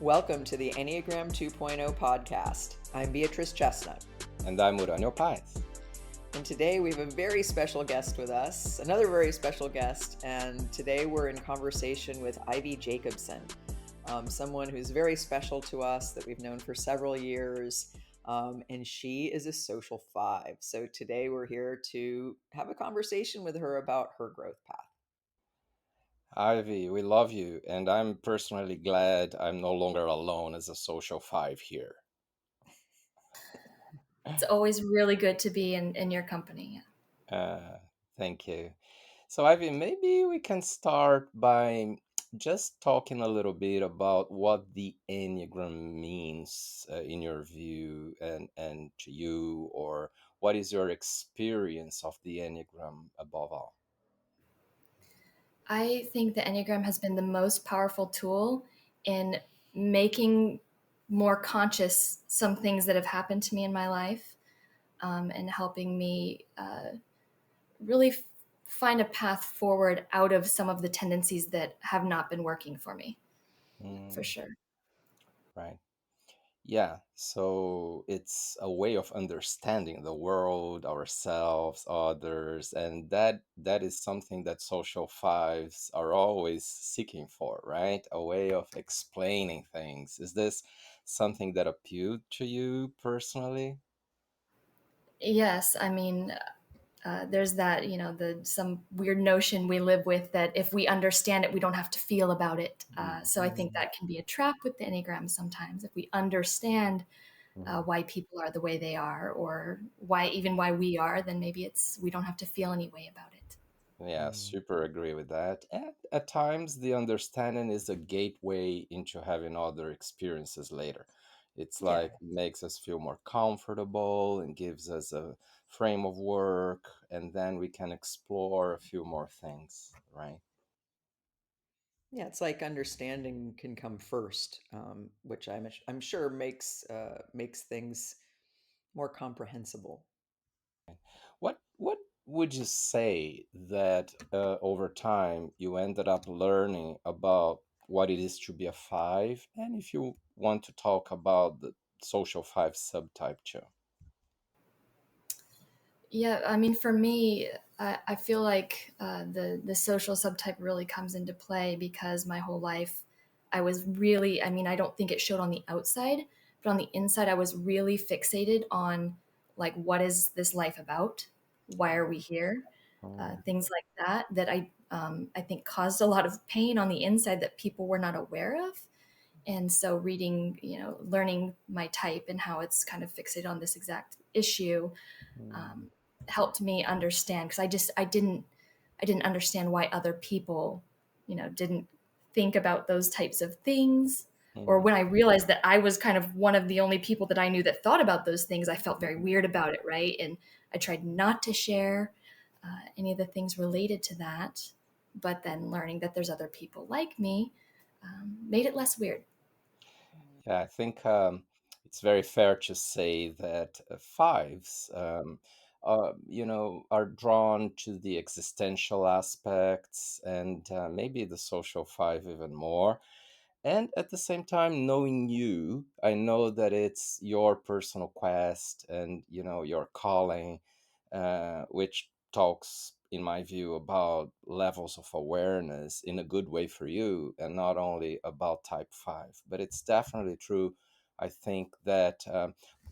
Welcome to the Enneagram 2.0 podcast. I'm Beatrice Chestnut. And I'm Uranio Paes. And today we have a very special guest with us, another very special guest. And today we're in conversation with Ivy Jacobson, someone who's very special to us that we've known for several years. And she is a social 5. So today we're here to have a conversation with her about her growth path. Ivy, we love you, and I'm personally glad I'm no longer alone as a social 5 here. It's always really good to be in your company. Thank you. So, Ivy, maybe we can start by just talking a little bit about what the Enneagram means in your view and to you, or what is your experience of the Enneagram above all? I think the Enneagram has been the most powerful tool in making more conscious some things that have happened to me in my life, and helping me really find a path forward out of some of the tendencies that have not been working for me, for sure. Right. Yeah, so it's a way of understanding the world, ourselves, others, and that is something that social 5s are always seeking for, right? A way of explaining things. Is this something that appealed to you personally? Yes, I mean, there's that, some weird notion we live with that if we understand it, we don't have to feel about it. So I think that can be a trap with the Enneagram sometimes. If we understand why people are the way they are, or why we are, then maybe we don't have to feel any way about it. Yeah, super agree with that. And at times, the understanding is a gateway into having other experiences later. It's Yeah. like makes us feel more comfortable and gives us a frame of work, and then we can explore a few more things, right? Yeah, it's like understanding can come first, which I'm sure makes things more comprehensible. What would you say that over time you ended up learning about what it is to be a 5, and if you want to talk about the social 5 subtype too? Yeah, I mean, for me, I feel like the social subtype really comes into play because my whole life I was really, I mean, I don't think it showed on the outside, but on the inside, I was really fixated on like, what is this life about? Why are we here? Things like that, I think caused a lot of pain on the inside that people were not aware of. And so reading, learning my type and how it's kind of fixated on this exact issue, um, helped me understand, because I didn't understand why other people didn't think about those types of things. Or when I realized that I was kind of one of the only people that I knew that thought about those things, I felt very weird about it, right? And I tried not to share any of the things related to that, but then learning that there's other people like me made it less weird. Yeah, I think it's very fair to say that 5s, are drawn to the existential aspects and maybe the social 5 even more. And at the same time, knowing you, I know that it's your personal quest and, your calling, which talks, in my view, about levels of awareness in a good way for you, and not only about type 5. But it's definitely true, I think, that,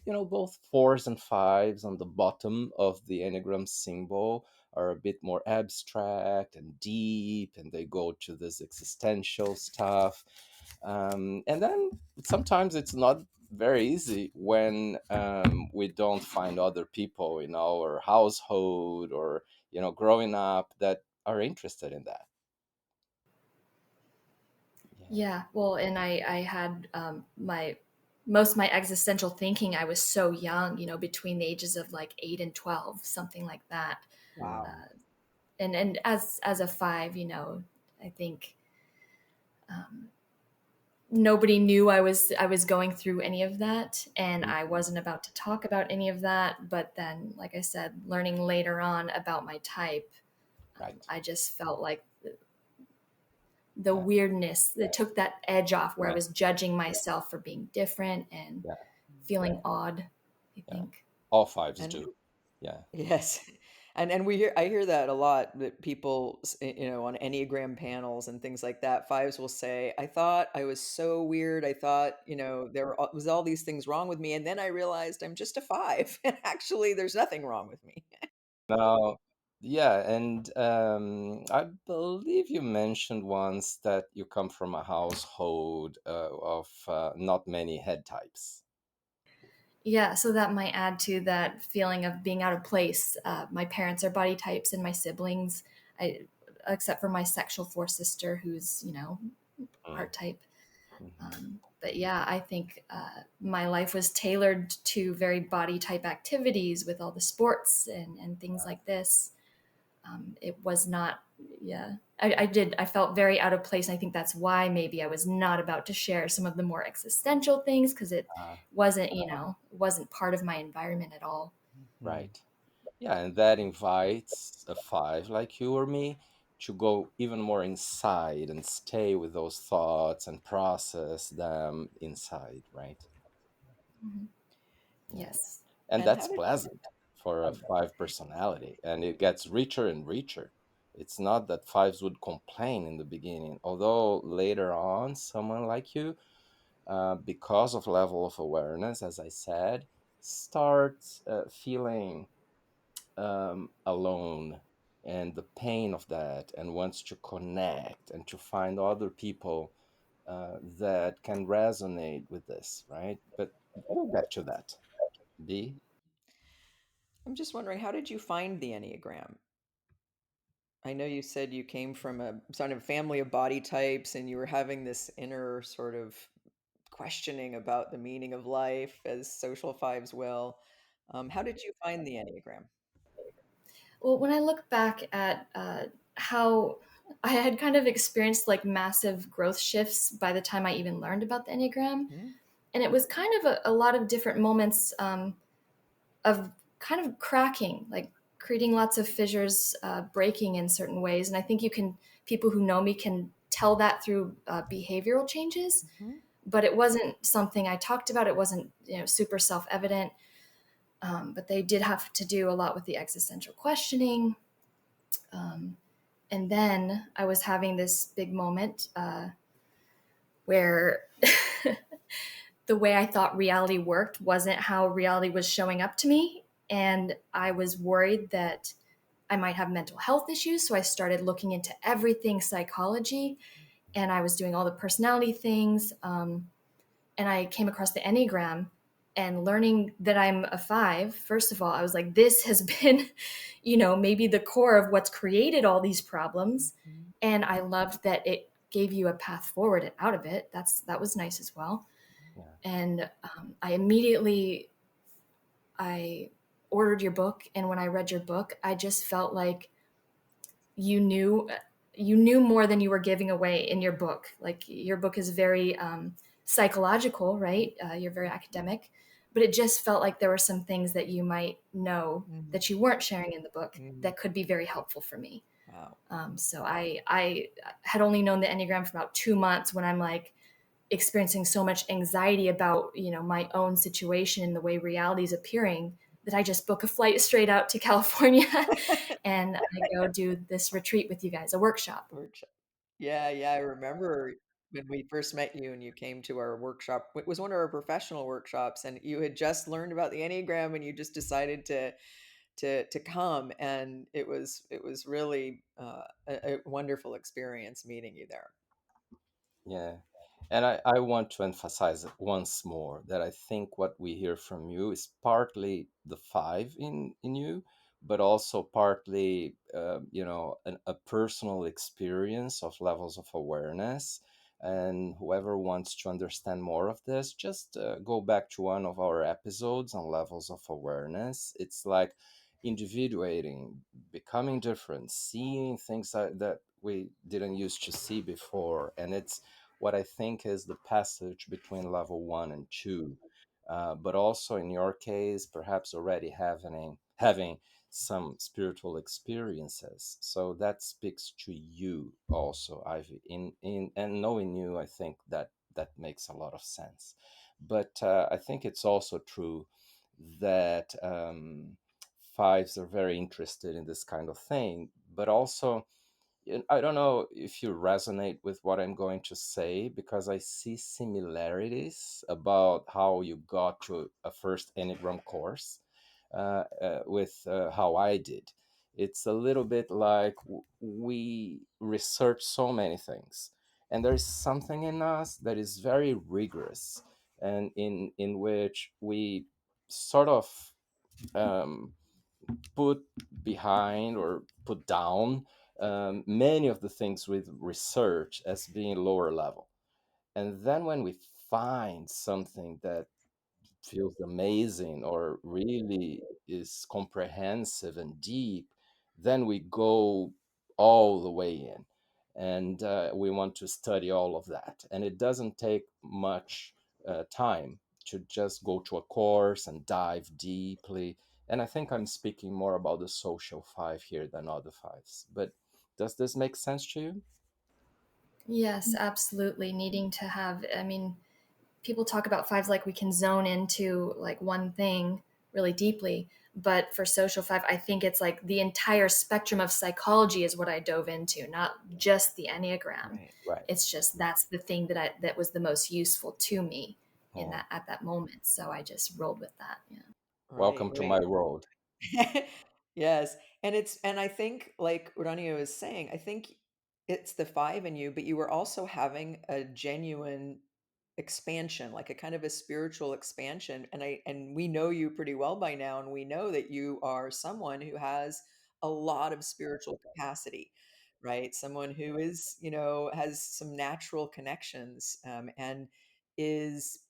both 4s and 5s on the bottom of the Enneagram symbol are a bit more abstract and deep, and they go to this existential stuff. And then sometimes it's not very easy when we don't find other people in our household or growing up that are interested in that. Yeah, well, and I had my most of my existential thinking. I was so young, between the ages of like 8 and 12, something like that. Wow. And as a 5, I think nobody knew I was going through any of that, and I wasn't about to talk about any of that. But then, like I said, learning later on about my type, Right. I just felt like the Yeah. weirdness that took that edge off where I Right. was judging myself for being different and Yeah. feeling odd, I Yeah. think. All fives And do. Yeah. yes. And I hear that a lot, that people, on Enneagram panels and things like that, fives will say, I thought I was so weird. I thought, was all these things wrong with me. And then I realized I'm just a five. And actually, there's nothing wrong with me. Now, yeah, and I believe you mentioned once that you come from a household of not many head types. Yeah, so that might add to that feeling of being out of place. My parents are body types, and my siblings, I, except for my sexual four sister, who's Mm, heart type. mhm. But yeah, I think my life was tailored to very body type activities with all the sports and things like this. It was not, yeah. I felt very out of place. And I think that's why maybe I was not about to share some of the more existential things because it Uh, wasn't, wasn't part of my environment at all. Mhm. right. Yeah, and that invites a five like you or me to go even more inside and stay with those thoughts and process them inside, right? Mhm. Yeah. Yes. And And how that's did pleasant for a five personality, and it gets richer and richer. It's not that fives would complain in the beginning, although later on, someone like you, because of level of awareness, as I said, starts feeling alone and the pain of that, and wants to connect and to find other people that can resonate with this, right? But we'll get to that. B. I'm just wondering, how did you find the Enneagram? I know you said you came from a sort of family of body types and you were having this inner sort of questioning about the meaning of life, as social fives will. How did you find the Enneagram? Well, when I look back at how I had kind of experienced like massive growth shifts by the time I even learned about the Enneagram, Mhm. and it was kind of a lot of different moments of kind of cracking, like creating lots of fissures, breaking in certain ways. And I think people who know me can tell that through behavioral changes, Mhm. but it wasn't something I talked about. It wasn't, super self evident. But they did have to do a lot with the existential questioning. Um, and then I was having this big moment where the way I thought reality worked wasn't how reality was showing up to me. And I was worried that I might have mental health issues. So I started looking into everything psychology, and I was doing all the personality things. And I came across the Enneagram, and learning that I'm a five. First of all, I was like, this has been, maybe the core of what's created all these problems. Mhm. And I loved that it gave you a path forward and out of it. That was nice as well. Yeah. And I immediately I ordered your book, and when I read your book, I just felt like you knew you knew more than you were giving away in your book. Like your book is very psychological, right? You're very academic, but it just felt like there were some things that you might know Mhm. that you weren't sharing in the book Mhm. that could be very helpful for me. Wow. So I had only known the Enneagram for about 2 months when I'm like experiencing so much anxiety about my own situation and the way reality is appearing that I just book a flight straight out to California and I go do this retreat with you guys, a workshop. Workshop. Yeah, yeah, I remember when we first met you and you came to our workshop. It was one of our professional workshops, and you had just learned about the Enneagram, and you just decided to come, and it was really a wonderful experience meeting you there. Yeah. And I want to emphasize it once more that I think what we hear from you is partly the five in you, but also partly, a personal experience of levels of awareness. And whoever wants to understand more of this, just go back to one of our episodes on levels of awareness. It's like individuating, becoming different, seeing things that we didn't used to see before. And it's what I think is the passage between level one and two, but also in your case, perhaps already having some spiritual experiences. So that speaks to you also, Ivy. In and knowing you, I think that that makes a lot of sense. But I think it's also true that fives are very interested in this kind of thing, but also I don't know if you resonate with what I'm going to say, because I see similarities about how you got to a first Enneagram course with how I did. It's a little bit like we research so many things, and there is something in us that is very rigorous, and in which we sort of um, put behind or put down many of the things with research as being lower level. And then when we find something that feels amazing or really is comprehensive and deep, then we go all the way in, and we want to study all of that. And it doesn't take much time to just go to a course and dive deeply. And I think I'm speaking more about the social five here than other fives. But does this make sense to you? Yes, absolutely. Needing to have, I mean, people talk about fives like we can zone into like one thing really deeply. But for social five, I think it's like the entire spectrum of psychology is what I dove into, not just the Enneagram. Right. Right. It's just that's the thing that was the most useful to me in Oh, that at that moment. So I just rolled with that. Yeah. Right, welcome to my right. world. Yes. And I think like Uranio is saying, I think it's the five in you, but you were also having a genuine expansion, like a kind of a spiritual expansion. And we know you pretty well by now, and we know that you are someone who has a lot of spiritual capacity, right? Someone who is, has some natural connections, and is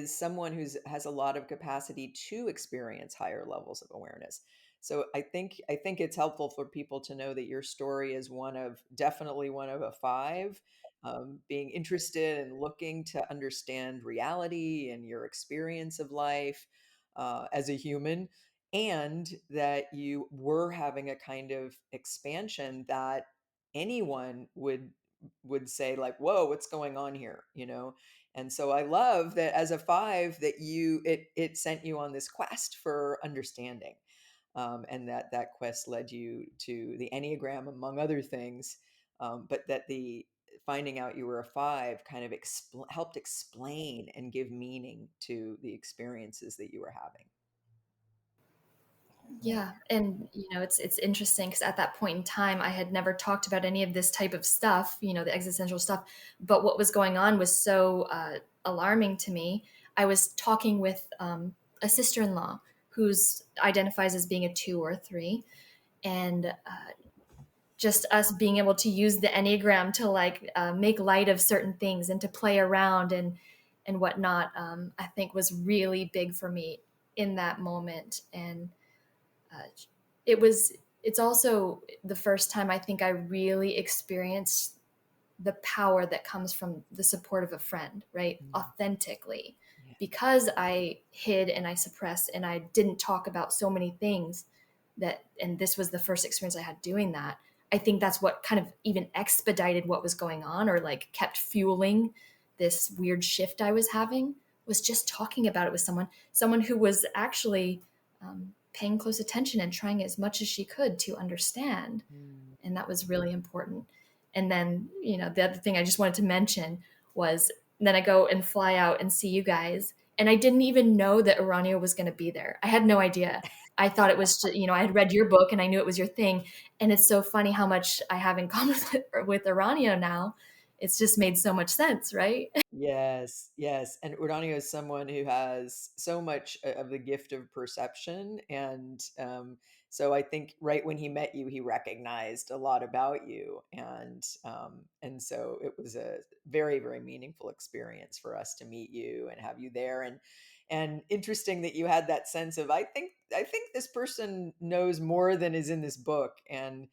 someone who's has a lot of capacity to experience higher levels of awareness. So I think it's helpful for people to know that your story is definitely one of a five, being interested and looking to understand reality and your experience of life as a human, and that you were having a kind of expansion that anyone would say like, whoa, what's going on here. And so I love that as a five that it sent you on this quest for understanding, and that quest led you to the Enneagram, among other things. But that the finding out you were a five kind of helped explain and give meaning to the experiences that you were having. Yeah, and it's interesting because at that point in time, I had never talked about any of this type of stuff, the existential stuff. But what was going on was so alarming to me. I was talking with a sister-in-law who's identifies as being a two or a three, and just us being able to use the Enneagram to like make light of certain things and to play around and whatnot. I think was really big for me in that moment, and uh, it was it's also the first time I think I really experienced the power that comes from the support of a friend, right? Mm. Authentically. Yeah. Because I hid and I suppressed and I didn't talk about so many things and this was the first experience I had doing that. I think that's what kind of even expedited what was going on or like kept fueling this weird shift I was having was just talking about it with someone who was actually paying close attention and trying as much as she could to understand. Mm. And that was really important. And then, the other thing I just wanted to mention was then I go and fly out and see you guys. And I didn't even know that Uranio was going to be there. I had no idea. I thought it was, I had read your book and I knew it was your thing. And it's so funny how much I have in common with Uranio now. It's just made so much sense, right? Yes, yes. And Uranio is someone who has so much of the gift of perception. And so I think right when he met you, he recognized a lot about you. And so it was a very, very meaningful experience for us to meet you and have you there. And interesting that you had that sense of, I think this person knows more than is in this book. And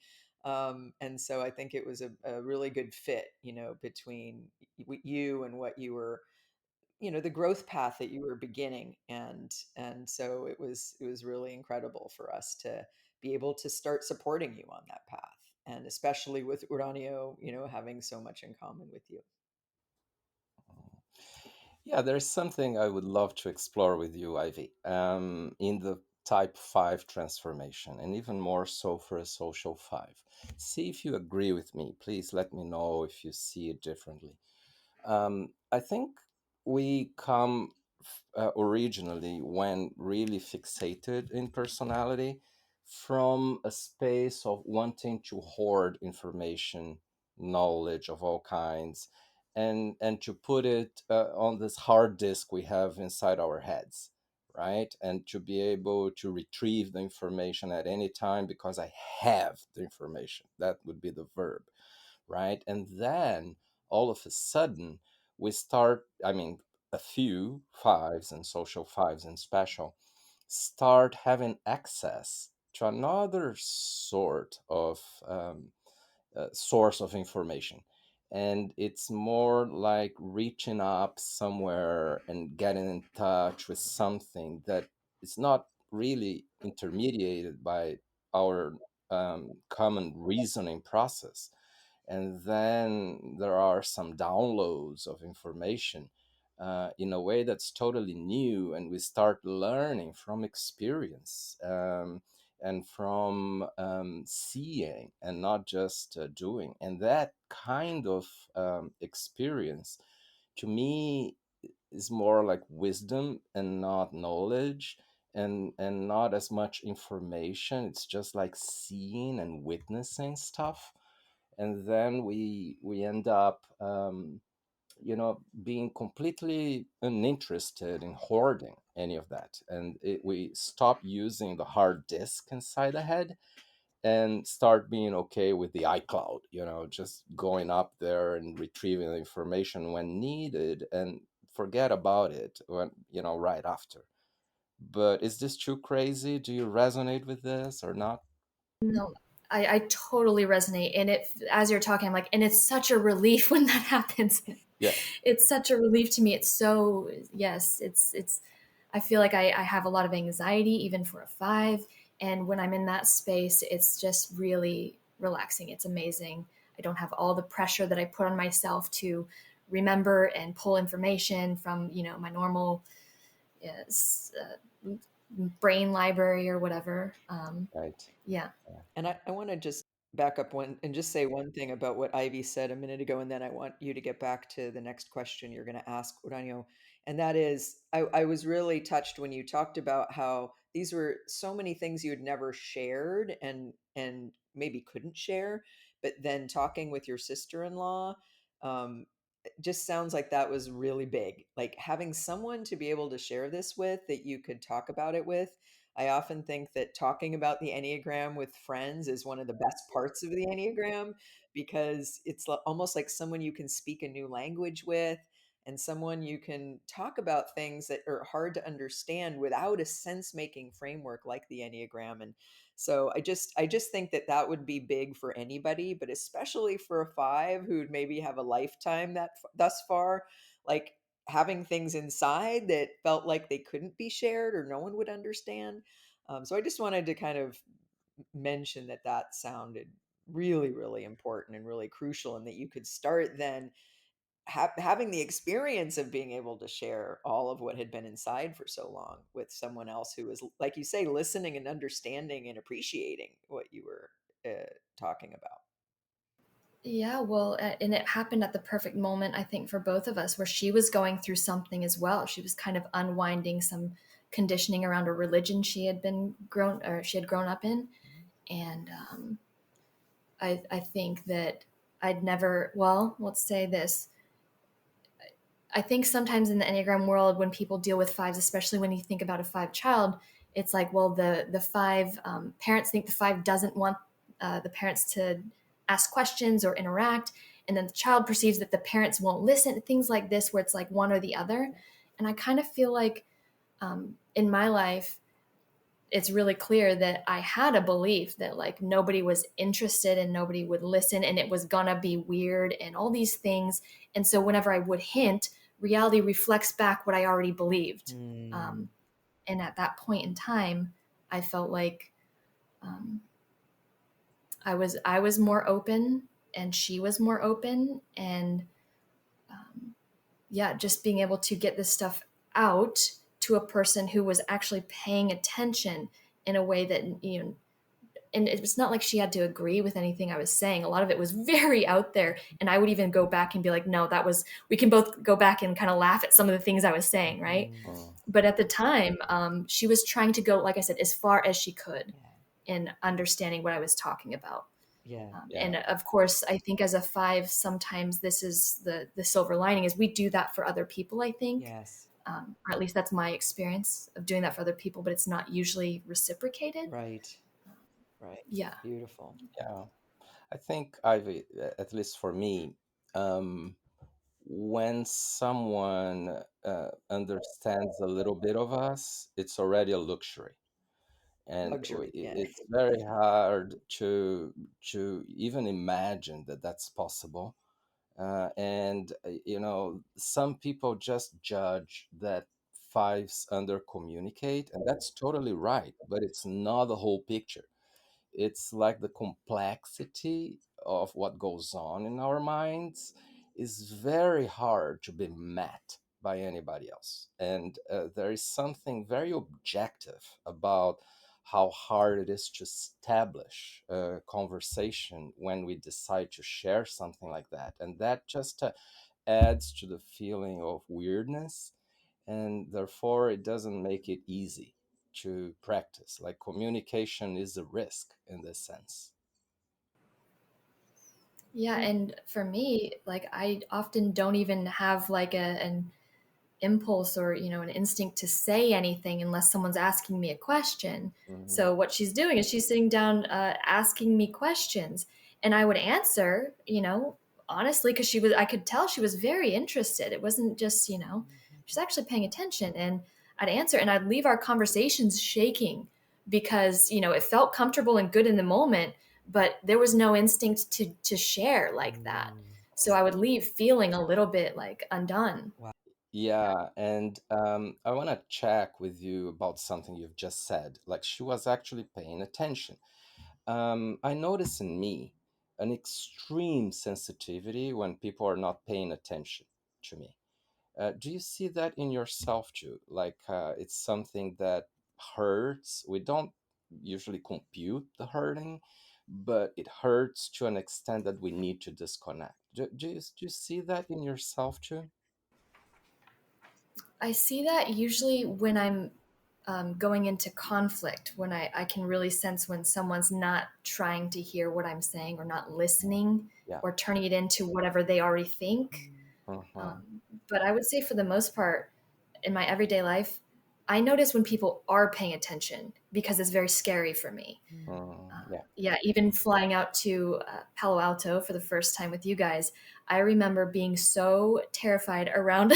so I think it was a really good fit, between you and what you were, the growth path that you were beginning. And so it was really incredible for us to be able to start supporting you on that path. And especially with Uranio, having so much in common with you. Yeah, there's something I would love to explore with you, Ivy, in the type 5 transformation, and even more so for a social 5. See if you agree with me. Please let me know if you see it differently. I think we come originally, when really fixated in personality, from a space of wanting to hoard information, knowledge of all kinds, and to put it on this hard disk we have inside our heads, right? And to be able to retrieve the information at any time because I have the information. That would be the verb, right? And then all of a sudden, we start, I mean, a few fives and social fives and special start having access to another sort of source of information. And it's more like reaching up somewhere and getting in touch with something that is not really intermediated by our common reasoning process. And then there are some downloads of information in a way that's totally new, and we start learning from experience, and from seeing and not just doing. And that kind of experience, to me, is more like wisdom and not knowledge, and not as much information. It's just like seeing and witnessing stuff. And then we end up being completely uninterested in hoarding any of that, and we stop using the hard disk inside the head and start being okay with the iCloud, just going up there and retrieving the information when needed, and forget about it when, right after. But is this too crazy? Do you resonate with this or not? No, I totally resonate. And it, as you're talking, I'm like, and it's such a relief when that happens. Yeah. It's such a relief to me. It's so, yes, I feel like I have a lot of anxiety, even for a 5. And when I'm in that space, it's just really relaxing. It's amazing. I don't have all the pressure that I put on myself to remember and pull information from, my normal, yes, brain library or whatever. Right. Yeah. And I want to just back up one and just say one thing about what Ivy said a minute ago, and then I want you to get back to the next question you're going to ask Uranio. And that is, I was really touched when you talked about how these were so many things you had never shared and maybe couldn't share, but then talking with your sister-in-law, it just sounds like that was really big. Like having someone to be able to share this with, that you could talk about it with. I often think that talking about the Enneagram with friends is one of the best parts of the Enneagram, because it's almost like someone you can speak a new language with, and someone you can talk about things that are hard to understand without a sense-making framework like the Enneagram. And so I just think that that would be big for anybody, but especially for a 5 who'd maybe have a lifetime that thus far, like having things inside that felt like they couldn't be shared or no one would understand. So I just wanted to kind of mention that that sounded really, really important and really crucial, and that you could start then having the experience of being able to share all of what had been inside for so long with someone else who was, like you say, listening and understanding and appreciating what you were talking about. Yeah, well, and it happened at the perfect moment, I think, for both of us, where she was going through something as well. She was kind of unwinding some conditioning around a religion she had grown up in, and I think that I'd never. Well, let's say this. I think sometimes in the Enneagram world, when people deal with 5s, especially when you think about a 5 child, it's like, well, the 5 parents think the 5 doesn't want the parents to ask questions or interact, and then the child perceives that the parents won't listen. Things like this, where it's like one or the other. And I kind of feel like in my life, it's really clear that I had a belief that like nobody was interested and nobody would listen, and it was gonna be weird and all these things. And so whenever I would hint, reality reflects back what I already believed. Mm. And at that point in time, I felt like um, I was more open, and she was more open, and yeah, just being able to get this stuff out to a person who was actually paying attention in a way that, you know, and it's not like she had to agree with anything I was saying. A lot of it was very out there. And I would even go back and be like, no, that was, we can both go back and kind of laugh at some of the things I was saying, right? Mm. But at the time, she was trying to go, like I said, as far as she could in understanding what I was talking about. Yeah. Yeah. And of course, I think as a 5, sometimes this is the silver lining is we do that for other people, I think. Yes. Or at least that's my experience of doing that for other people, but it's not usually reciprocated. Right. Right. Yeah. Beautiful. Yeah. I think Ivy, at least for me, um, when someone understands a little bit of us, it's already a luxury, and Luxury. Yeah. it's very hard to even imagine that that's possible. And you know, some people just judge that fives under communicate, and that's totally right, but it's not the whole picture. It's like the complexity of what goes on in our minds is very hard to be met by anybody else. And there is something very objective about how hard it is to establish a conversation when we decide to share something like that. And that just adds to the feeling of weirdness, and therefore it doesn't make it easy to practice. Like communication is a risk in this sense. Yeah. And for me, like I often don't even have like an impulse or, you know, an instinct to say anything unless someone's asking me a question. Mhm. So what she's doing is she's sitting down asking me questions, and I would answer, you know, honestly, because she was, I could tell she was very interested. It wasn't just, you know, she's actually paying attention. And I'd answer, and I'd leave our conversations shaking because, you know, it felt comfortable and good in the moment, but there was no instinct to share like that. So I would leave feeling a little bit like undone. Wow. Yeah, and I want to check with you about something you've just said. Like she was actually paying attention. I notice in me an extreme sensitivity when people are not paying attention to me. Do you see that in yourself too? Like it's something that hurts. We don't usually compute the hurting, but it hurts to an extent that we need to disconnect. Do you see that in yourself too? I see that usually when I'm going into conflict, when I can really sense when someone's not trying to hear what I'm saying or not listening Yeah. or turning it into whatever they already think. Uh-huh. Um, but I would say for the most part, in my everyday life, I notice when people are paying attention because it's very scary for me. Yeah. Yeah, even flying out to Palo Alto for the first time with you guys, I remember being so terrified around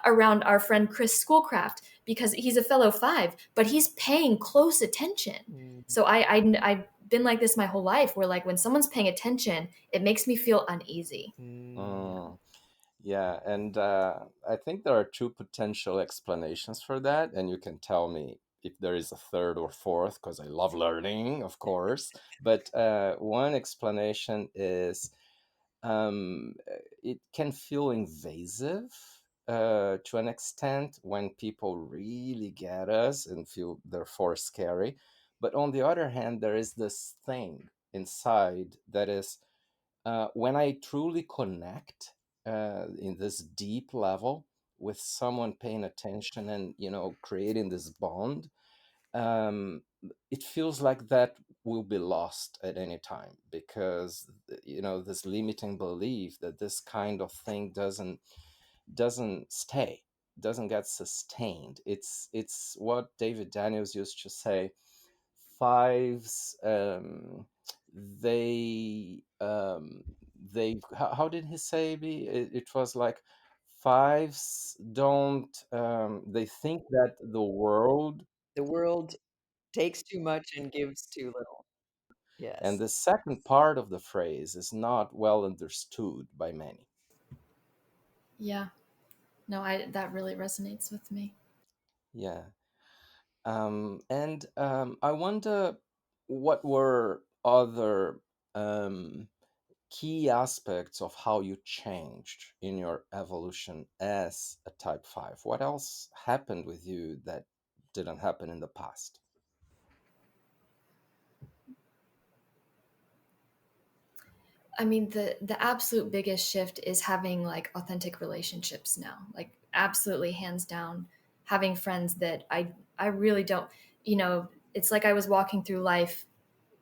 around our friend Chris Schoolcraft because he's a fellow 5, but he's paying close attention. So I've been like this my whole life, where like when someone's paying attention, it makes me feel uneasy. Mm. Yeah, and I think there are two potential explanations for that, and you can tell me if there is a third or fourth, because I love learning, of course. But one explanation is it can feel invasive to an extent when people really get us and feel therefore scary. But on the other hand, there is this thing inside that is when I truly connect in this deep level with someone paying attention and creating this bond, um, it feels like that will be lost at any time because this limiting belief that this kind of thing doesn't stay, doesn't get sustained. It's what David Daniels used to say: fives, they how did he say it was like fives don't they think that the world. The world takes too much and gives too little. And Yes. the second part of the phrase is not well understood by many. Yeah, no, I that really resonates with me. Yeah. And I wonder. what were other um, key aspects of how you changed in your evolution as a type 5? What else happened with you that didn't happen in the past? I mean, the absolute biggest shift is having like authentic relationships now. Like absolutely hands down, having friends that I really don't, you know, it's like I was walking through life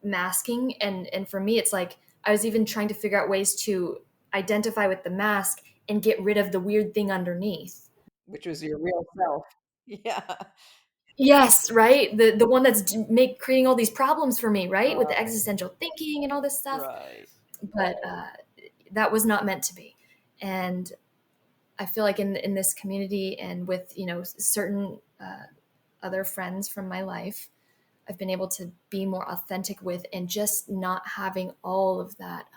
masking, and for me it's like I was even trying to figure out ways to identify with the mask and get rid of the weird thing underneath. Which was your real self. Yeah. Yes, right? The one that's make creating all these problems for me, right? With the Right. existential thinking and all this stuff. Right. But that was not meant to be. And I feel like in this community and with, you know, certain other friends from my life, I've been able to be more authentic with, and just not having all of that,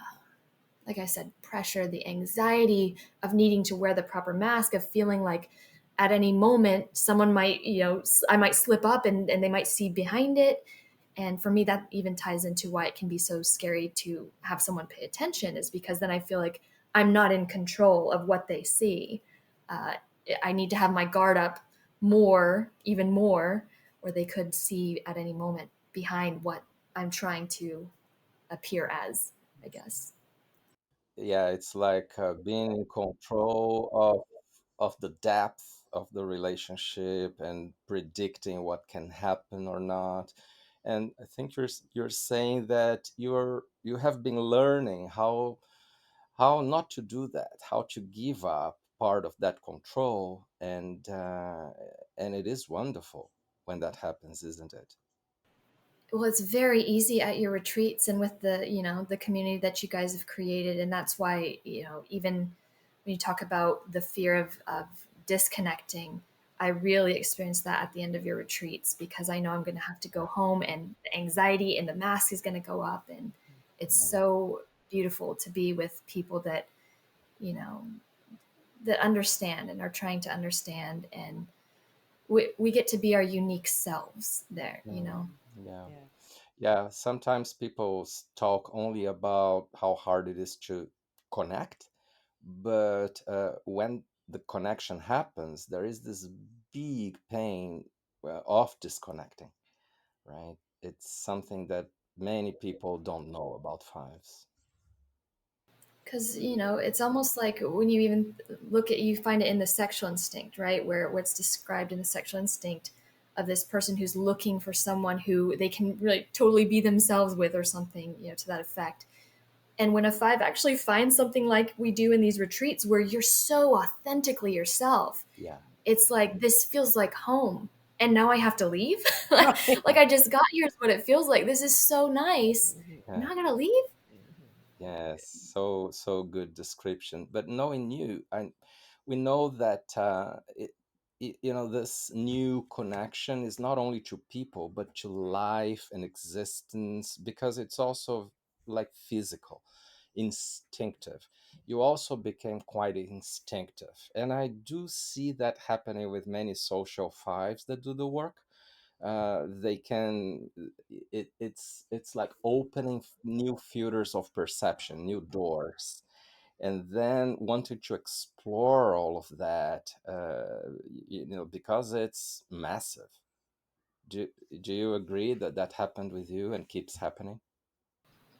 like I said, pressure, the anxiety of needing to wear the proper mask, of feeling like at any moment someone might, you know, I might slip up and they might see behind it. And for me, that even ties into why it can be so scary to have someone pay attention, is because then I feel like I'm not in control of what they see. Uh, I need to have my guard up more, even more, or they could see at any moment behind what I'm trying to appear as, I guess. Yeah, it's like being in control of the depth of the relationship and predicting what can happen or not. And I think you're saying that you have been learning how not to do that, how to give up part of that control, and it is wonderful when that happens, isn't it? Well, it's very easy at your retreats and with the, you know, the community that you guys have created. And that's why, you know, even when you talk about the fear of disconnecting, I really experienced that at the end of your retreats, because I know I'm going to have to go home and the anxiety and the mask is going to go up. And it's so beautiful to be with people that, you know, that understand and are trying to understand. And we get to be our unique selves there, you Mm, know. yeah. Yeah. Yeah, sometimes people talk only about how hard it is to connect, but when the connection happens, there is this big pain of disconnecting, right? It's something that many people don't know about fives. Because, you know, it's almost like when you even look at, you find it in the sexual instinct, right, where what's described in the sexual instinct of this person who's looking for someone who they can really totally be themselves with, or something, you know, to that effect. And when a five actually finds something like we do in these retreats where you're so authentically yourself, Yeah, it's like, this feels like home, and now I have to leave. Right. Like I just got here is what it feels like. This is so nice. Mhm. yeah. Now I gotta leave. Mhm. Yes, so good description. But knowing you, we know that this new connection is not only to people but to life and existence, because it's also like physical, instinctive. You also became quite instinctive, and I do see that happening with many social fives that do the work. They can it's like opening new filters of perception, new doors, and then wanting to explore all of that, because it's massive. Do you agree that that happened with you and keeps happening?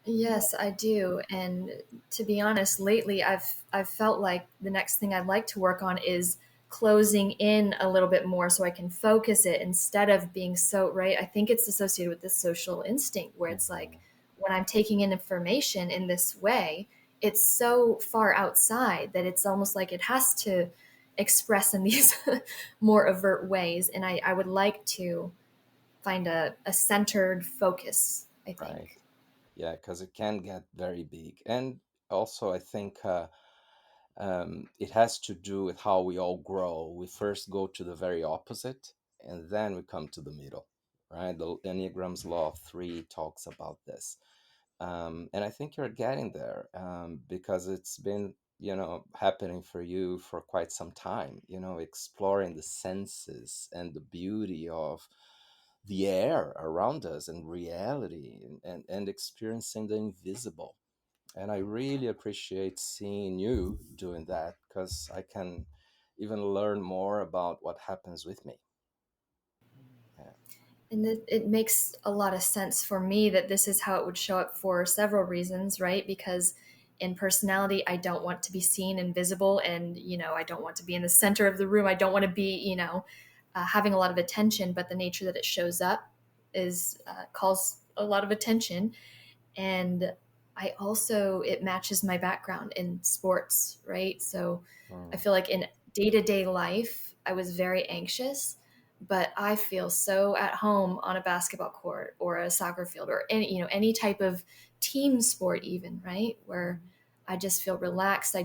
Yes, I do. And to be honest, lately I've felt like the next thing I'd like to work on is closing in a little bit more so I can focus it instead of being so, right. I think it's associated with this social instinct where it's like Mhm. when I'm taking in information in this way, it's so far outside that it's almost like it has to express in these more overt ways. And I would like to find a centered focus, I Right. think. Yeah, because it can get very big. And also, I think it has to do with how we all grow. We first go to the very opposite, and then we come to the middle, right? The Enneagram's law of three talks about this. And I think you're getting there, because it's been, happening for you for quite some time, exploring the senses and the beauty of the air around us and reality, and experiencing the invisible. And I really appreciate seeing you doing that, because I can even learn more about what happens with me. Yeah. And it makes a lot of sense for me that this is how it would show up for several reasons, right? Because in personality, I don't want to be seen and visible, and I don't want to be in the center of the room. I don't want to be, having a lot of attention. But the nature that it shows up is calls a lot of attention, and I also it matches my background in sports, right? So I Mm. feel like in day-to-day life, I was very anxious, but I feel so at home on a basketball court or a soccer field or any type of team sport even, right? Where I just feel relaxed. I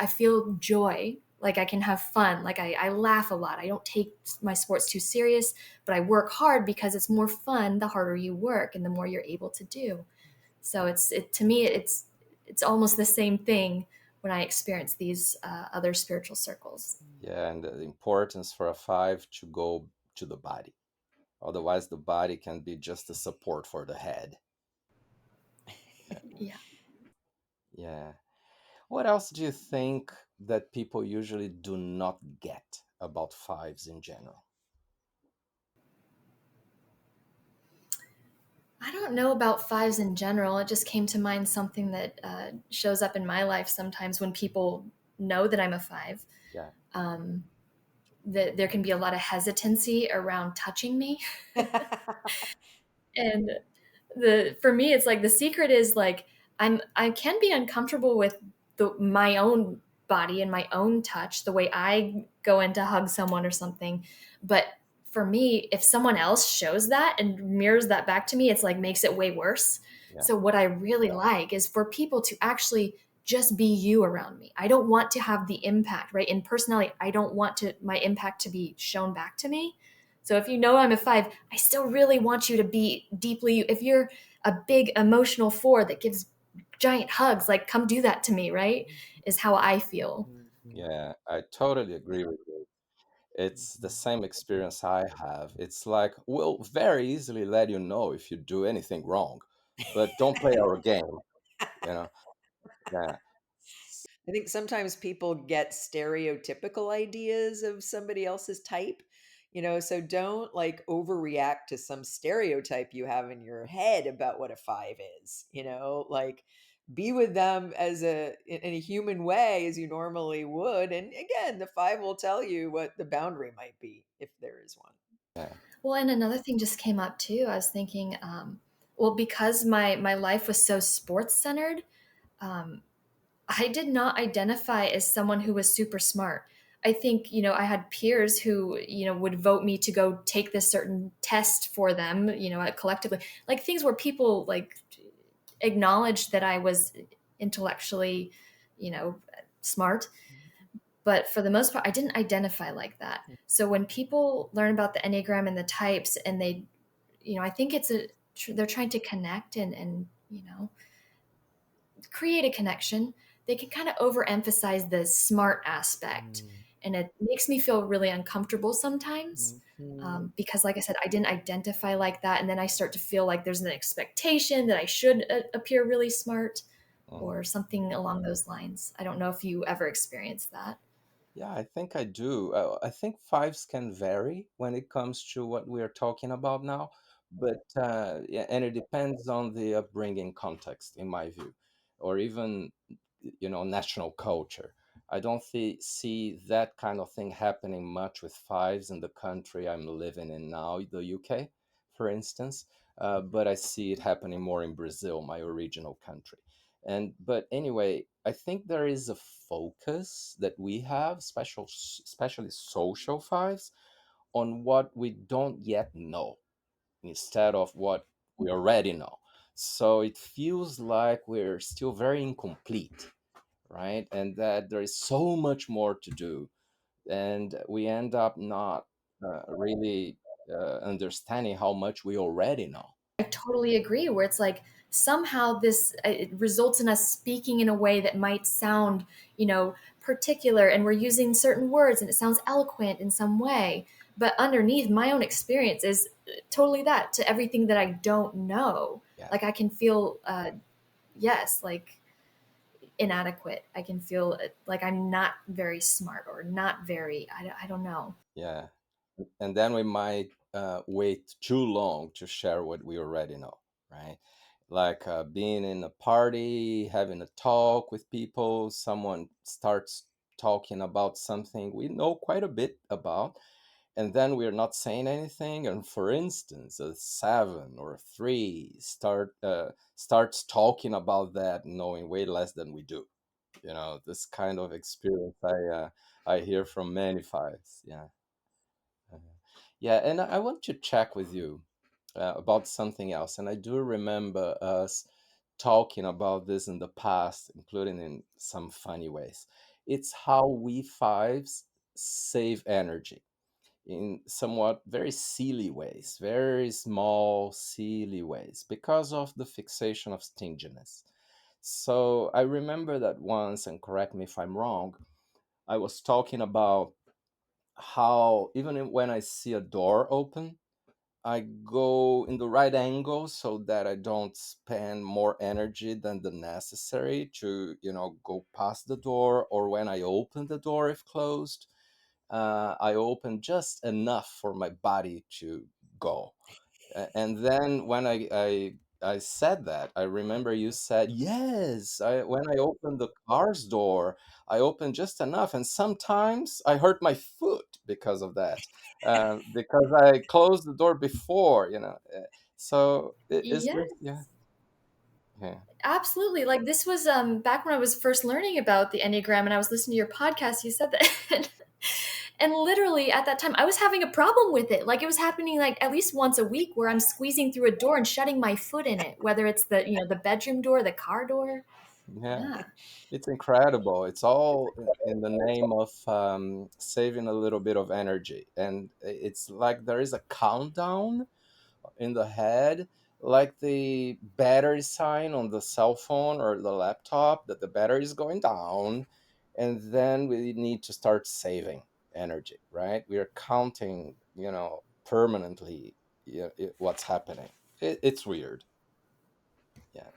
feel joy. Like I can have fun. Like I laugh a lot. I don't take my sports too serious, but I work hard because it's more fun the harder you work and the more you're able to do. So to me it's almost the same thing when I experience these other spiritual circles. Yeah, and the importance for a five to go to the body. Otherwise, the body can be just a support for the head. Yeah. Yeah. Yeah. What else do you think that people usually do not get about fives in general? I don't know about fives in general. It just came to mind something that shows up in my life sometimes when people know that I'm a five. Yeah. Um, that there can be a lot of hesitancy around touching me, and for me it's like the secret is like I can be uncomfortable with my own body and my own touch, the way I go in to hug someone or something. But for me, if someone else shows that and mirrors that back to me, it's like makes it way worse. Yeah. So what I really like is for people to actually just be you around me. I don't want to have the impact, right? In personality, I don't want to my impact to be shown back to me. So if you know I'm a five, I still really want you to be deeply you. If you're a big emotional four that gives giant hugs, like come do that to me, right? Is how I feel. Yeah, I totally agree with you. It's the same experience I have. It's like we'll very easily let you know if you do anything wrong, but don't play our game, you know? Yeah. I think sometimes people get stereotypical ideas of somebody else's type, so don't like overreact to some stereotype you have in your head about what a five is, like be with them in a human way as you normally would. And again, the five will tell you what the boundary might be if there is one. Yeah. Well, and another thing just came up too. I was thinking, well, because my life was so sports centered, um, I did not identify as someone who was super smart. I think, I had peers who, would vote me to go take this certain test for them, collectively, like things where people like acknowledged that I was intellectually, you know, smart. But for the most part, I didn't identify like that. So when people learn about the Enneagram and the types and I think they're trying to connect and, create a connection, they can kind of overemphasize the smart aspect. And it makes me feel really uncomfortable sometimes because, like I said, I didn't identify like that. And then I start to feel like there's an expectation that I should appear really smart Mhm. or something along those lines. I don't know if you ever experienced that. Yeah, I think I do. I think fives can vary when it comes to what we are talking about now, but yeah, and it depends on the upbringing context, in my view, or even national culture. I don't see that kind of thing happening much with fives in the country I'm living in now, the UK, for instance. But I see it happening more in Brazil, my original country. But anyway, I think there is a focus that we have, especially social fives, on what we don't yet know instead of what we already know. So it feels like we're still very incomplete, right? And that there is so much more to do, and we end up not really understanding how much we already know. I totally agree. Where it's like somehow this it results in us speaking in a way that might sound, particular, and we're using certain words, and it sounds eloquent in some way. But underneath, my own experience is totally that, to everything that I don't know. Yeah. Like I can feel, yes, like inadequate. I can feel like I'm not very smart or not very, I don't know. Yeah. And then we might wait too long to share what we already know, right? Like being in a party, having a talk with people, someone starts talking about something we know quite a bit about, and then we're not saying anything. And for instance, a 7 or 3 starts talking about that, knowing way less than we do. This kind of experience I hear from many fives. Yeah. Uh, Yeah, and I want to check with you about something else. And I do remember us talking about this in the past, including in some funny ways. It's how we fives save energy in somewhat very silly ways, very small, silly ways, because of the fixation of stinginess. So I remember that once, and correct me if I'm wrong, I was talking about how even when I see a door open, I go in the right angle so that I don't spend more energy than the necessary to, go past the door, or when I open the door if closed, I open just enough for my body to go. And then when I said that, I remember you said, yes, when I opened the car's door, I opened just enough. And sometimes I hurt my foot because of that, because I closed the door before, So is Yes, this, yeah, yeah, absolutely. Like this was back when I was first learning about the Enneagram and I was listening to your podcast, you said that. And literally at that time I was having a problem with it. Like it was happening like at least once a week where I'm squeezing through a door and shutting my foot in it, whether it's the bedroom door, the car door. yeah. Yeah. It's incredible. It's all in the name of saving a little bit of energy. And it's like there is a countdown in the head, like the battery sign on the cell phone or the laptop, that the battery is going down. And then we need to start saving energy, right? We are counting, permanently, what's happening. It's weird. Yeah.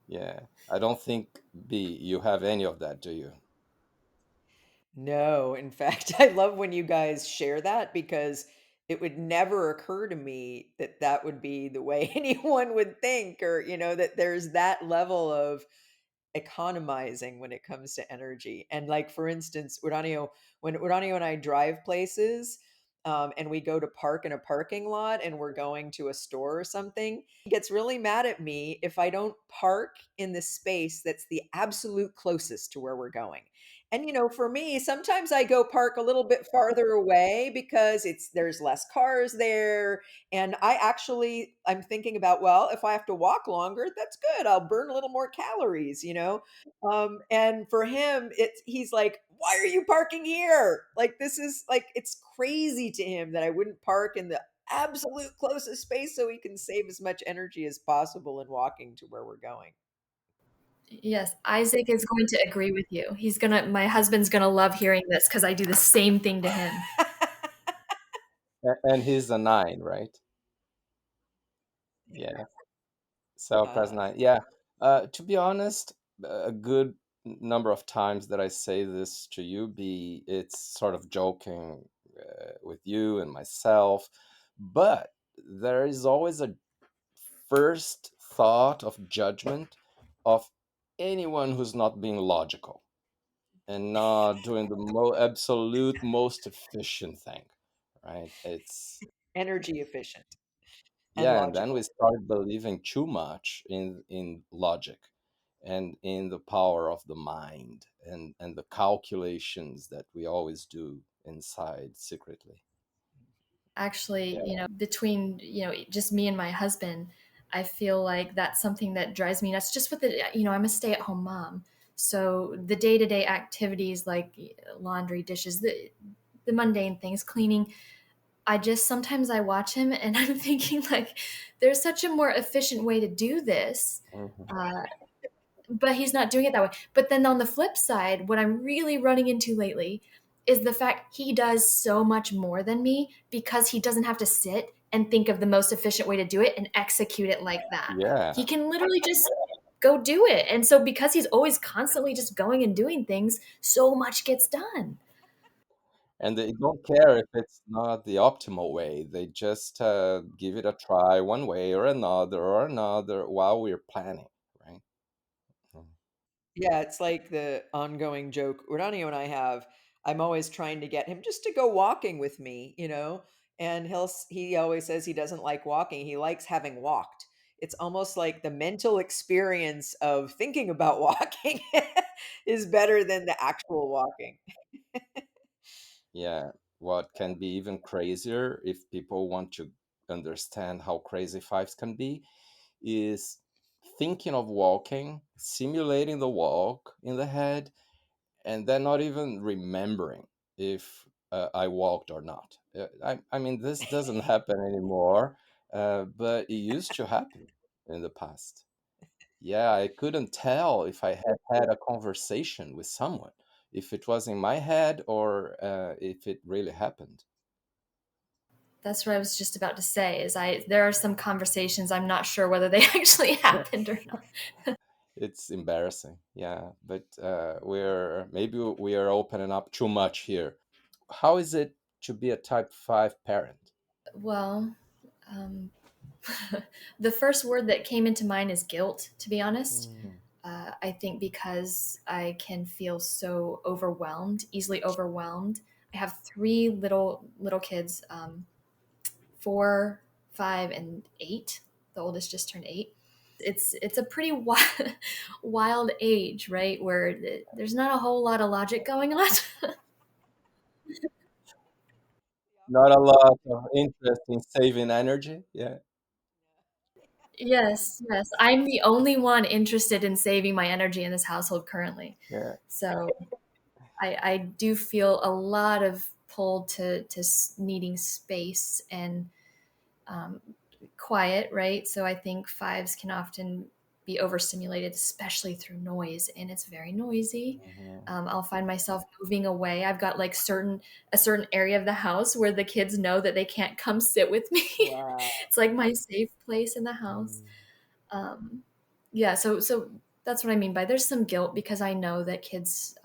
Yeah. I don't think, B, you have any of that, do you? No, in fact, I love when you guys share that because it would never occur to me that that would be the way anyone would think, or, that there's that level of economizing when it comes to energy. And like for instance, Uranio, when Uranio and I drive places, and we go to park in a parking lot and we're going to a store or something, he gets really mad at me if I don't park in the space that's the absolute closest to where we're going. And for me, sometimes I go park a little bit farther away because there's less cars there. And I'm thinking about, well, if I have to walk longer, that's good. I'll burn a little more calories. And for him, he's like, why are you parking here? Like, this is like, it's crazy to him that I wouldn't park in the absolute closest space so he can save as much energy as possible in walking to where we're going. Yes, Isaac is going to agree with you. My husband's gonna love hearing this because I do the same thing to him. And he's a 9, right? Yeah. So past uh, 9. Yeah. To be honest, a good number of times that I say this to you, be it's sort of joking with you and myself, but there is always a first thought of judgment of anyone who's not being logical and not doing the absolute most efficient thing, right? It's Energy efficient and Yeah, and then we logical. start believing too much in logic and in the power of the mind and the calculations that we always do inside secretly. Actually, Yeah. between, just me and my husband, I feel like that's something that drives me nuts. Just with I'm a stay-at-home mom. So the day-to-day activities like laundry, dishes, the mundane things, cleaning, I just sometimes I watch him and I'm thinking like there's such a more efficient way to do this. Mhm. Uh, but he's not doing it that way. But then on the flip side, what I'm really running into lately is the fact he does so much more than me because he doesn't have to sit and think of the most efficient way to do it and execute it like that. He Yeah. can literally just go do it. And so because he's always constantly just going and doing things, so much gets done. And they don't care if it's not the optimal way. They just give it a try one way or another while we're planning, right? Mm. Yeah, it's like the ongoing joke Uranio and I have. I'm always trying to get him just to go walking with me, and he always says he doesn't like walking. He likes having walked. It's almost like the mental experience of thinking about walking is better than the actual walking. Yeah. What can be even crazier, if people want to understand how crazy fives can be, is thinking of walking, simulating the walk in the head, and then not even remembering if I walked or not. I mean, this doesn't happen anymore, but it used to happen in the past. Yeah, I couldn't tell if I had had a conversation with someone, if it was in my head or if it really happened. That's what I was just about to say is there are some conversations I'm not sure whether they actually happened or not. It's embarrassing, yeah, but we are opening up too much here. How is it to be a type 5 parent? Well, um, the first word that came into mind is guilt, to be honest. Mm. I think because I can feel so overwhelmed, easily overwhelmed. I have three little kids, 4, 5, and 8. The oldest just turned 8. It's a pretty wild, wild age, right? Where there's not a whole lot of logic going on. Not a lot of interest in saving energy. Yeah, Yes, yes. I'm the only one interested in saving my energy in this household currently. yeah. So I do feel a lot of pull to needing space and um, quiet, right? So I think fives can often be overstimulated, especially through noise, and it's very noisy. Mhm. I'll find myself moving away. I've got like a certain area of the house where the kids know that they can't come sit with me. Wow. It's like my safe place in the house. Mm. Um, yeah, so that's what I mean by there's some guilt because I know that kids,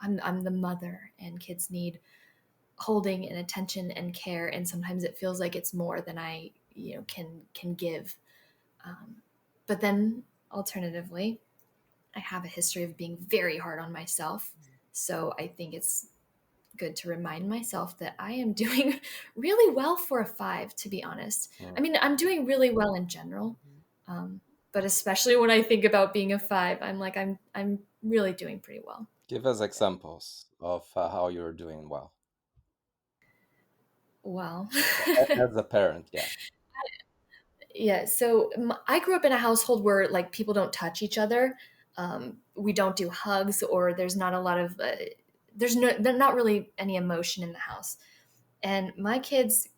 I'm the mother, and kids need holding and attention and care, and sometimes it feels like it's more than I can give. Um, but then alternatively, I have a history of being very hard on myself, so I think it's good to remind myself that I am doing really well for a 5, to be honest. I Mm. mean, I'm doing really well in general, um, but especially when I think about being a 5, I'm like I'm really doing pretty well. Give us examples of how you're doing well Well, as a parent. Yeah. yeah. So I grew up in a household where like people don't touch each other. We don't do hugs, or there's not a lot of there's not really any emotion in the house. And my kids,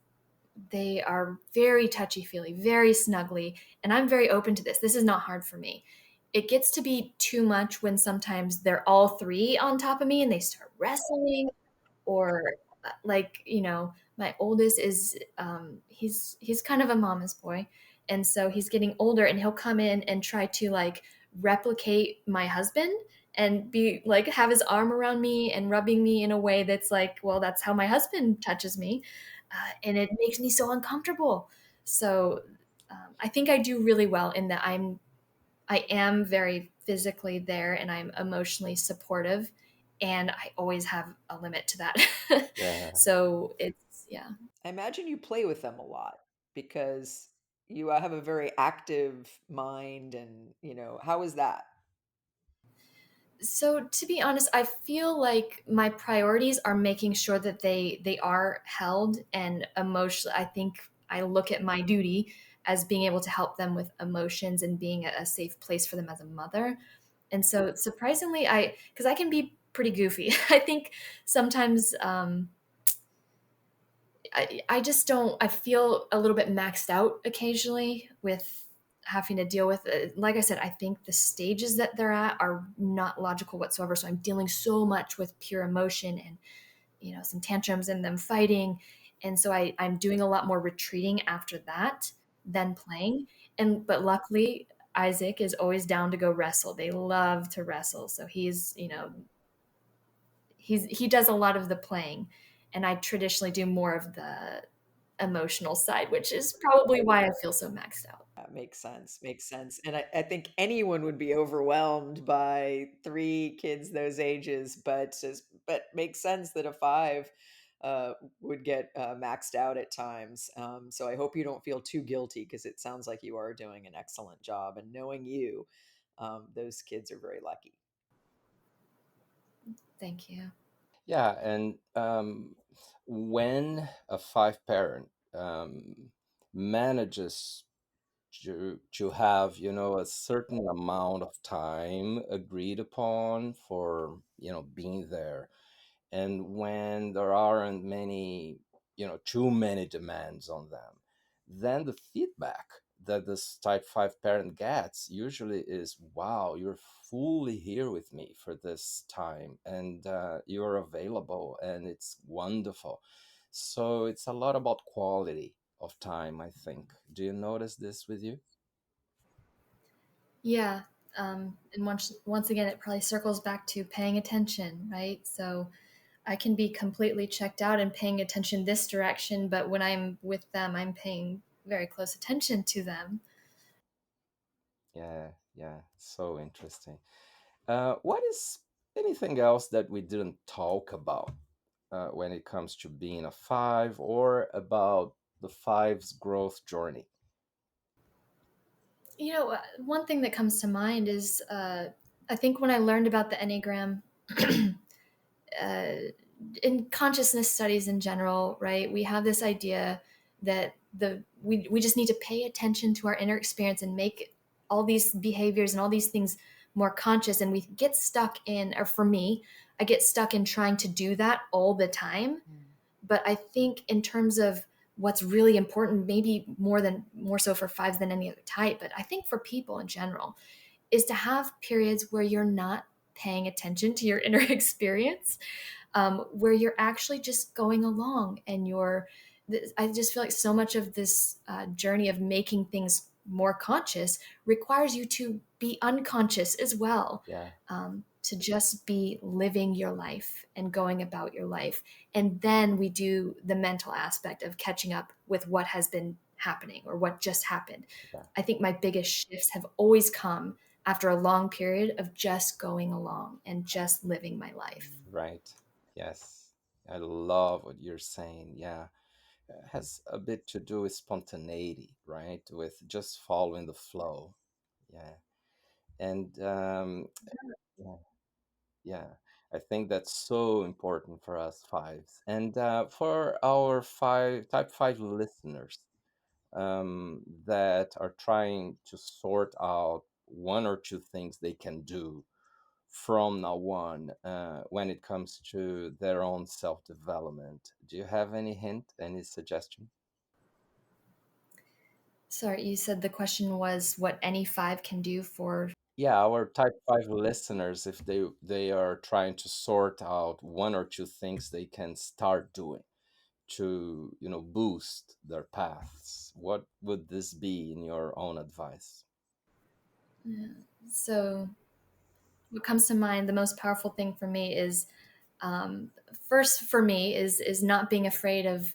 they are very touchy feely, very snuggly, and I'm very open to this. This is not hard for me. It gets to be too much when sometimes they're all three on top of me and they start wrestling, or like my oldest is he's kind of a mama's boy, and so he's getting older and he'll come in and try to like replicate my husband and be like have his arm around me and rubbing me in a way that's like, well, that's how my husband touches me, and it makes me so uncomfortable. So I think I do really well in that I am very physically there and I'm emotionally supportive, and I always have a limit to that. Yeah. So it's, yeah. I imagine you play with them a lot because you have a very active mind, and how is that? So to be honest, I feel like my priorities are making sure that they are held, and emotionally I think I look at my duty as being able to help them with emotions and being a safe place for them as a mother. And so surprisingly, I because I can be pretty goofy. I think sometimes I just don't, I feel a little bit maxed out occasionally with having to deal with it. Like I said, I think the stages that they're at are not logical whatsoever. So I'm dealing so much with pure emotion and some tantrums and them fighting. And so I'm doing a lot more retreating after that than playing. But luckily, Isaac is always down to go wrestle. They love to wrestle. So he does a lot of the playing, and I traditionally do more of the emotional side, which is probably why I feel so maxed out. Makes sense. Makes sense. And I think anyone would be overwhelmed by three kids those ages, but makes sense that a five would get maxed out at times. So I hope you don't feel too guilty because it sounds like you are doing an excellent job. And knowing you, those kids are very lucky. Thank you. Yeah, and when a five parent manages to have, a certain amount of time agreed upon for, being there, and when there aren't many, too many demands on them, then the feedback that this type 5 parent gets usually is, wow, you're fully here with me for this time, and you're available, and it's wonderful. So it's a lot about quality of time, I think. Do you notice this with you? Yeah. And once again, it probably circles back to paying attention, right? So I can be completely checked out and paying attention this direction, but when I'm with them, I'm paying very close attention to them. Yeah, yeah, so interesting. What is anything else that we didn't talk about when it comes to being a five, or about the five's growth journey? One thing that comes to mind is I think when I learned about the Enneagram, uh, in consciousness studies in general, right, we have this idea that we just need to pay attention to our inner experience and make all these behaviors and all these things more conscious. And we get stuck in, or for me, I get stuck in trying to do that all the time. But I think in terms of what's really important, maybe more so for fives than any other type, but I think for people in general, is to have periods where you're not paying attention to your inner experience, where you're actually just going along and I just feel like so much of this journey of making things more conscious requires you to be unconscious as well, Yeah, to just be living your life and going about your life. And then we do the mental aspect of catching up with what has been happening or what just happened. yeah, I think my biggest shifts have always come after a long period of just going along and just living my life. right. Yes, I love what you're saying. Yeah, it has a bit to do with spontaneity, right? With just following the flow. Yeah, and yeah, yeah, I think that's so important for us fives, and for our five type five listeners that are trying to sort out one or two things they can do from now on when it comes to their own self development. Do you have any hint, any suggestion? Sorry, you said the question was what any five can do for. Yeah, our type 5 listeners, if they are trying to sort out one or two things they can start doing to, boost their paths, what would this be in your own advice? Yeah. So, what comes to mind, the most powerful thing for me is, first for me is not being afraid of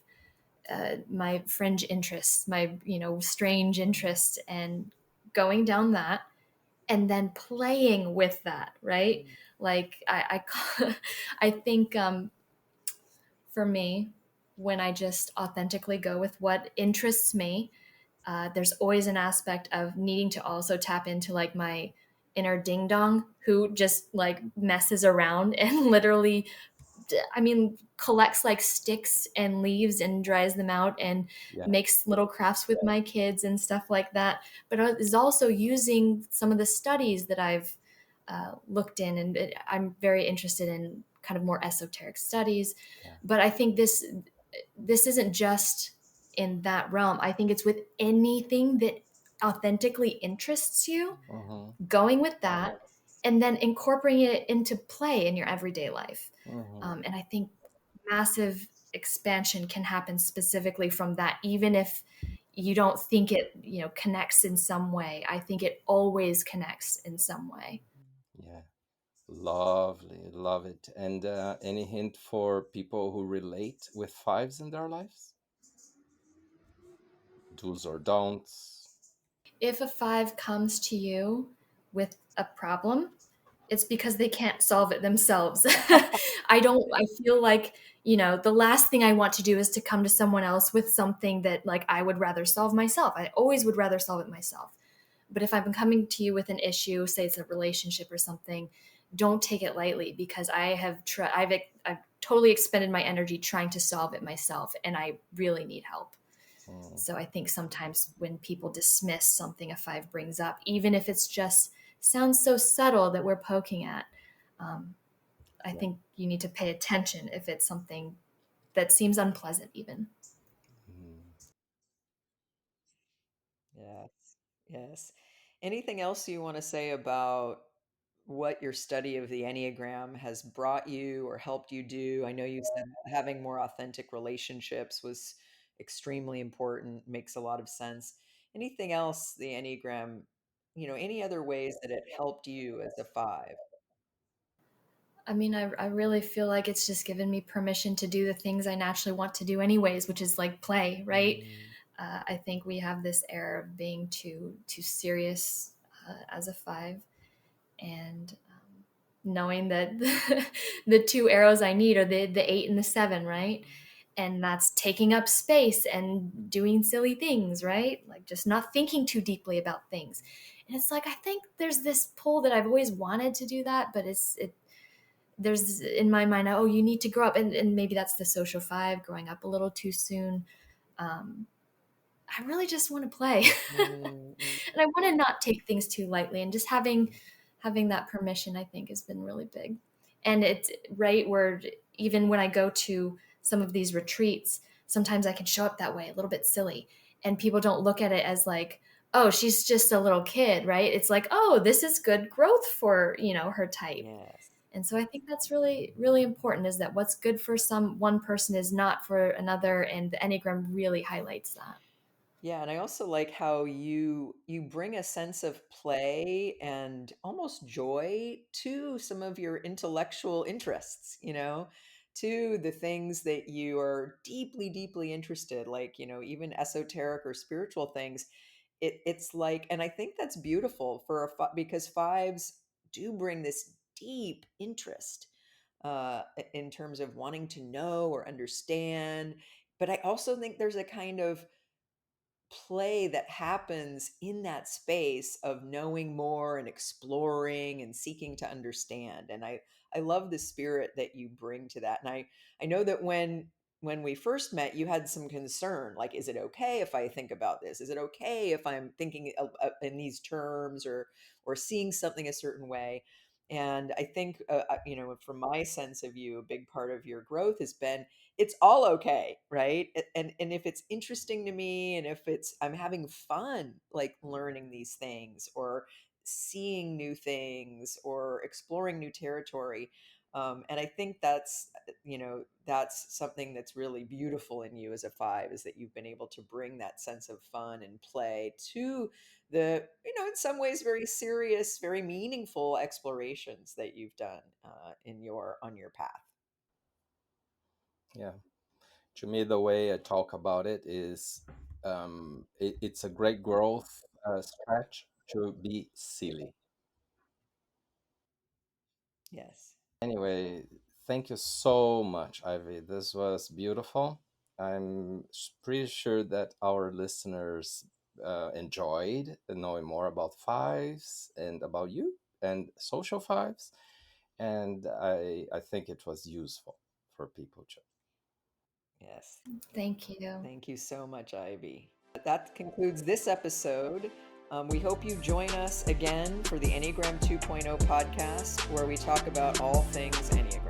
my fringe interests, my strange interests, and going down that, and then playing with that, right? Like I think for me, when I just authentically go with what interests me, there's always an aspect of needing to also tap into like my inner ding dong who just like messes around and literally, I mean, collects like sticks and leaves and dries them out and Yeah, makes little crafts with my kids and stuff like that. But is also using some of the studies that I've looked in, and I'm very interested in kind of more esoteric studies. yeah. But I think this isn't just in that realm. I think it's with anything that authentically interests you, Mm-hmm, going with that, and then incorporating it into play in your everyday life. mm-hmm. And I think massive expansion can happen specifically from that, even if you don't think it, connects in some way. I think it always connects in some way. Yeah, lovely, love it. And any hint for people who relate with fives in their lives? Do's or don'ts? If a 5 comes to you with a problem, it's because they can't solve it themselves. I feel like, the last thing I want to do is to come to someone else with something that like I would rather solve myself. I always would rather solve it myself. But if I'm coming to you with an issue, say it's a relationship or something, don't take it lightly, because I've totally expended my energy trying to solve it myself, and I really need help. Mm, So I think sometimes when people dismiss something a 5 brings up, even if it's just sounds so subtle that we're poking at, I yeah. think you need to pay attention if it's something that seems unpleasant even. Mm. Yes. Yes. Anything else you want to say about what your study of the Enneagram has brought you or helped you do? I know you said having more authentic relationships was extremely important, makes a lot of sense. Anything else the Enneagram, any other ways that it helped you as a 5? I mean, I really feel like it's just given me permission to do the things I naturally want to do anyways, which is like play, right? Mm, I think we have this air of being too serious as a 5, and knowing that the two arrows I need are the 8 and the 7, right? And that's taking up space and doing silly things, right? Like just not thinking too deeply about things. And it's like I think there's this pull that I've always wanted to do that, but there's in my mind, oh, you need to grow up, and maybe that's the social 5 growing up a little too soon. Um, I really just want to play, mm, mm. and I want to not take things too lightly, and just having that permission, I think, has been really big. And it's right where even when I go to some of these retreats, sometimes I can show up that way, a little bit silly, and people don't look at it as like, oh, she's just a little kid, right? It's like, oh, this is good growth for her type. Yes. And so I think that's really, really important, is that what's good for one person is not for another. And the Enneagram really highlights that. Yeah, and I also like how you bring a sense of play and almost joy to some of your intellectual interests, to the things that you are deeply, deeply interested, like, even esoteric or spiritual things. It's like, and I think that's beautiful for because fives do bring this deep interest in terms of wanting to know or understand. But I also think there's a kind of play that happens in that space of knowing more and exploring and seeking to understand. And I love the spirit that you bring to that. And I know that when we first met, you had some concern, like, is it okay if I think about this? Is it okay if I'm thinking in these terms, or seeing something a certain way? And I think, from my sense of you, a big part of your growth has been it's all okay, right? And if it's interesting to me, and if I'm having fun, like learning these things or seeing new things or exploring new territory. And I think that's something that's really beautiful in you as a 5, is that you've been able to bring that sense of fun and play to the, in some ways very serious, very meaningful explorations that you've done on your path. Yeah. To me, the way I talk about it is it's a great growth stretch to be silly. Yes. Anyway, thank you so much, Ivy. This was beautiful. I'm pretty sure that our listeners enjoyed knowing more about fives and about you and social fives. And I think it was useful for people too. Yes. Thank you. Thank you so much, Ivy. That concludes this episode. We hope you join us again for the Enneagram 2.0 podcast, where we talk about all things Enneagram.